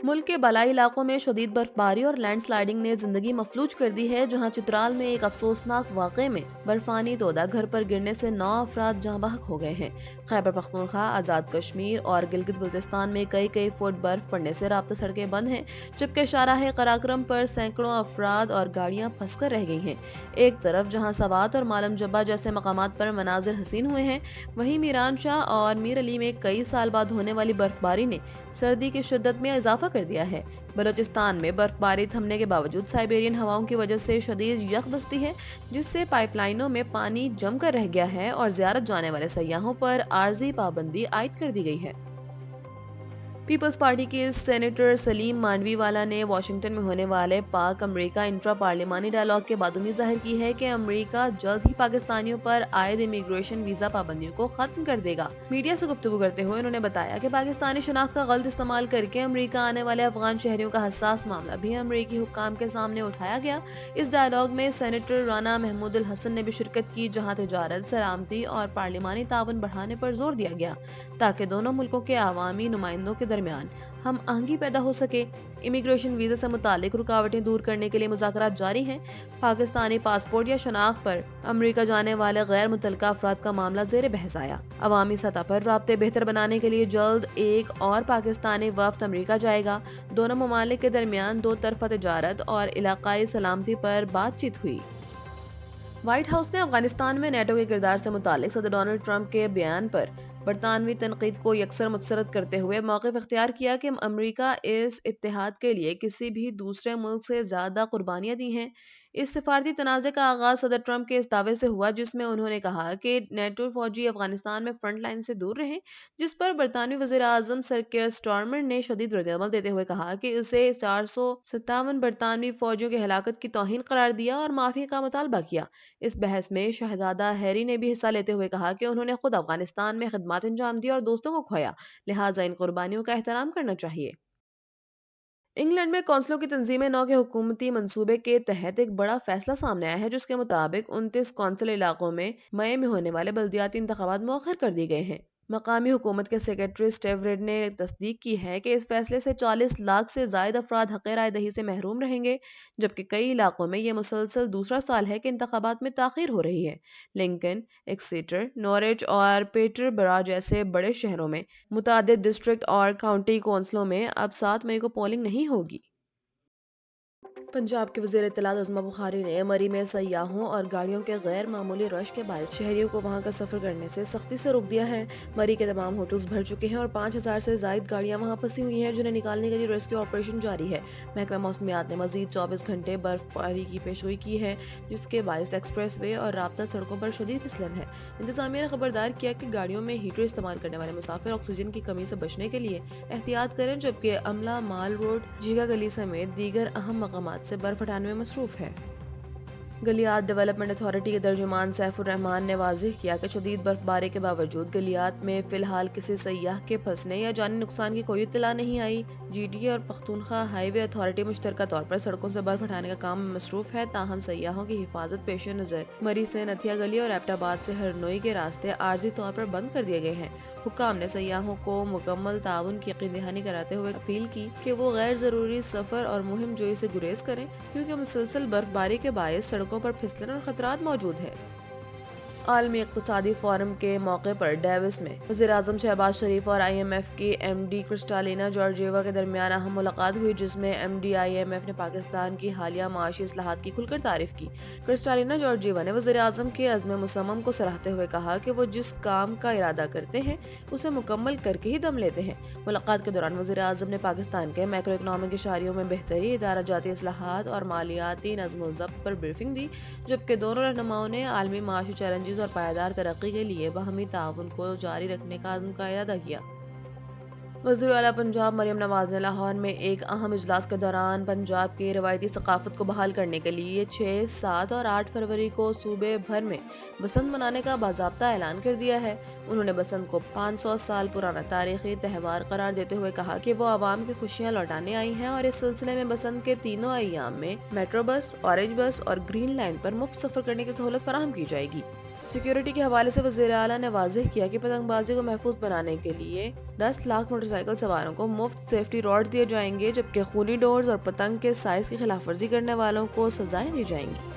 ملک کے بالائی علاقوں میں شدید برفباری اور لینڈ سلائیڈنگ نے زندگی مفلوج کر دی ہے، جہاں چترال میں ایک افسوسناک واقعے میں برفانی تودہ گھر پر گرنے سے 9 افراد جاں بحق ہو گئے ہیں۔ خیبر پختونخوا، آزاد کشمیر اور گلگت بلتستان میں کئی فٹ برف پڑنے سے رابطہ سڑکیں بند ہیں، جبکہ شاہراہ قراقرم پر سینکڑوں افراد اور گاڑیاں پھنس کر رہ گئی ہیں۔ ایک طرف جہاں سوات اور مالم جبہ جیسے مقامات پر مناظر حسین ہوئے ہیں، وہیں میران شاہ اور میر علی میں کئی سال بعد ہونے والی برفباری نے سردی کی شدت میں اضافہ کر دیا ہے۔ بلوچستان میں برف باری تھمنے کے باوجود سائبیرین ہواؤں کی وجہ سے شدید یخ بستی ہے، جس سے پائپ لائنوں میں پانی جم کر رہ گیا ہے اور زیارت جانے والے سیاحوں پر عارضی پابندی عائد کر دی گئی ہے۔ پیپلز پارٹی کے سینیٹر سلیم مانڈوی والا نے واشنگٹن میں ہونے والے پاک امریکہ انٹرا پارلیمانی ڈائیلاگ کے بعد امید ظاہر کی ہے کہ امریکہ جلد ہی پاکستانیوں پر عائد امیگریشن ویزا پابندیوں کو ختم کر دے گا۔ میڈیا سے گفتگو کرتے ہوئے انہوں نے بتایا کہ پاکستانی شناخت کا غلط استعمال کر کے امریکہ آنے والے افغان شہریوں کا حساس معاملہ بھی امریکی حکام کے سامنے اٹھایا گیا۔ اس ڈائیلاگ میں سینیٹر رانا محمود الحسن نے بھی شرکت کی، جہاں تجارت، سلامتی اور پارلیمانی تعاون بڑھانے پر زور دیا گیا تاکہ دونوں ملکوں کے عوامی نمائندوں کے درمیان ہم آہنگی پیدا ہو سکے۔ امیگریشن ویزا سے متعلق رکاوٹیں دور کرنے کے لیے مذاکرات جاری ہیں۔ پاکستانی پاسپورٹ یا شناخت پر امریکہ جانے والے غیر متعلقہ افراد کا معاملہ زیر بحث آیا۔ عوامی سطح پر رابطے بہتر بنانے کے لیے جلد ایک اور پاکستانی وفد امریکہ جائے گا۔ دونوں ممالک کے درمیان دو طرفہ تجارت اور علاقائی سلامتی پر بات چیت ہوئی۔ وائٹ ہاؤس نے افغانستان میں نیٹو کے کردار سے متعلق صدر ڈونلڈ ٹرمپ کے بیان پر برطانوی تنقید کو یکسر مسترد کرتے ہوئے موقف اختیار کیا کہ امریکہ اس اتحاد کے لیے کسی بھی دوسرے ملک سے زیادہ قربانیاں دی ہیں۔ اس سفارتی تنازع کا آغاز صدر ٹرمپ کے اس دعوے سے ہوا، جس میں انہوں نے کہا کہ نیٹو فوجی افغانستان میں فرنٹ لائن سے دور رہیں، جس پر برطانوی وزیر اعظم سر کیئر سٹارمر نے شدید ردعمل دیتے ہوئے کہا کہ اسے 457 برطانوی فوجیوں کی ہلاکت کی توہین قرار دیا اور معافی کا مطالبہ کیا۔ اس بحث میں شہزادہ ہیری نے بھی حصہ لیتے ہوئے کہا کہ انہوں نے خود افغانستان میں خدمات انجام دی اور دوستوں کو کھویا، لہٰذا ان قربانیوں کا احترام کرنا چاہیے۔ انگلینڈ میں کونسلوں کی تنظیم نو کے حکومتی منصوبے کے تحت ایک بڑا فیصلہ سامنے آیا ہے، جس کے مطابق 29 کونسل علاقوں میں مئی میں ہونے والے بلدیاتی انتخابات مؤخر کر دیے گئے ہیں۔ مقامی حکومت کے سیکرٹری اسٹیو ریڈ نے تصدیق کی ہے کہ اس فیصلے سے 40 لاکھ سے زائد افراد حق رائے دہی سے محروم رہیں گے، جبکہ کئی علاقوں میں یہ مسلسل دوسرا سال ہے کہ انتخابات میں تاخیر ہو رہی ہے۔ لنکن، ایکسیٹر، نورچ اور پیٹر برا جیسے بڑے شہروں میں متعدد ڈسٹرکٹ اور کاؤنٹی کونسلوں میں اب 7 مئی کو پولنگ نہیں ہوگی۔ پنجاب کے وزیر اطلاعات عظمی بخاری نے مری میں سیاحوں اور گاڑیوں کے غیر معمولی رش کے باعث شہریوں کو وہاں کا سفر کرنے سے سختی سے روک دیا ہے۔ مری کے تمام ہوٹلز بھر چکے ہیں اور 5000 سے زائد گاڑیاں وہاں پھنسی ہوئی ہیں، جنہیں نکالنے کے لیے ریسکیو آپریشن جاری ہے۔ محکمہ موسمیات نے مزید 24 گھنٹے برف باری کی پیشگوئی کی ہے، جس کے باعث ایکسپریس وے اور رابطہ سڑکوں پر شدید پھسلن ہے۔ انتظامیہ نے خبردار کیا کہ گاڑیوں میں ہیٹر استعمال کرنے والے مسافر آکسیجن کی کمی سے بچنے کے لیے احتیاط کریں، جبکہ عملہ مال روڈ، جیگا گلی سمیت دیگر اہم مقامات سے برف ہٹانے میں مصروف ہے۔ گلیات ڈیولپمنٹ اتھارٹی کے ترجمان سیف الرحمان نے واضح کیا کہ شدید برف باری کے باوجود گلیات میں فی الحال کسی سیاح کے پھنسنے یا جانی نقصان کی کوئی اطلاع نہیں آئی۔ جی ڈی اے اور پختونخوا ہائی وے اتھارٹی مشترکہ طور پر سڑکوں سے برف ہٹانے کا کام میں مصروف ہے، تاہم سیاحوں کی حفاظت پیش نظر مری سے نتھیا گلی اور ایبٹ آباد سے ہرنوئی کے راستے عارضی طور پر بند کر دیے گئے ہیں۔ حکام نے سیاحوں کو مکمل تعاون کی یقین دہانی کراتے ہوئے اپیل کی کہ وہ غیر ضروری سفر اور مہم جوئی سے گریز کریں، کیونکہ مسلسل برف باری کے باعث سڑکوں پر پھسلن اور خطرات موجود ہیں۔ عالمی اقتصادی فورم کے موقع پر ڈیوس میں وزیر اعظم شہباز شریف اور آئی ایم ایف کی ایم ڈی کرسٹالینا جارجیوا کے درمیان اہم ملاقات ہوئی، جس میں M D I M F نے پاکستان کی حالیہ معاشی اصلاحات کی کھل کر تعریف کی۔ کرسٹالینا جارجیوا نے وزیر اعظم کے عزم مصمم کو سراہتے ہوئے کہا کہ وہ جس کام کا ارادہ کرتے ہیں اسے مکمل کر کے ہی دم لیتے ہیں۔ ملاقات کے دوران وزیر اعظم نے پاکستان کے میکرو اکنامک اشاریوں میں بہتری، ادارہ جاتی اصلاحات اور مالیاتی نظم و ضبط پر بریفنگ دی، جبکہ دونوں رہنماؤں نے عالمی معاشی چیلنجز اور پائیدار ترقی کے لیے باہمی تعاون کو جاری رکھنے کا عزم کا اعادہ کیا۔ وزیر اعلیٰ پنجاب مریم نواز نے لاہور میں ایک اہم اجلاس کے دوران پنجاب کی روایتی ثقافت کو بحال کرنے کے لیے 6، 7 اور 8 فروری کو صوبے بھر میں بسنت منانے کا باضابطہ اعلان کر دیا ہے۔ انہوں نے بسنت کو 500 سال پرانا تاریخی تہوار قرار دیتے ہوئے کہا کہ وہ عوام کی خوشیاں لوٹانے آئی ہیں اور اس سلسلے میں بسنت کے تینوں ایام میں میٹرو بس، اورنج بس اور گرین لائن پر مفت سفر کرنے کی سہولت فراہم کی جائے گی۔ سیکیورٹی کے حوالے سے وزیر اعلیٰ نے واضح کیا کہ پتنگ بازی کو محفوظ بنانے کے لیے 10 لاکھ موٹر سائیکل سواروں کو مفت سیفٹی راڈز دیے جائیں گے، جبکہ خونی ڈورز اور پتنگ کے سائز کی خلاف ورزی کرنے والوں کو سزائیں دی جائیں گی۔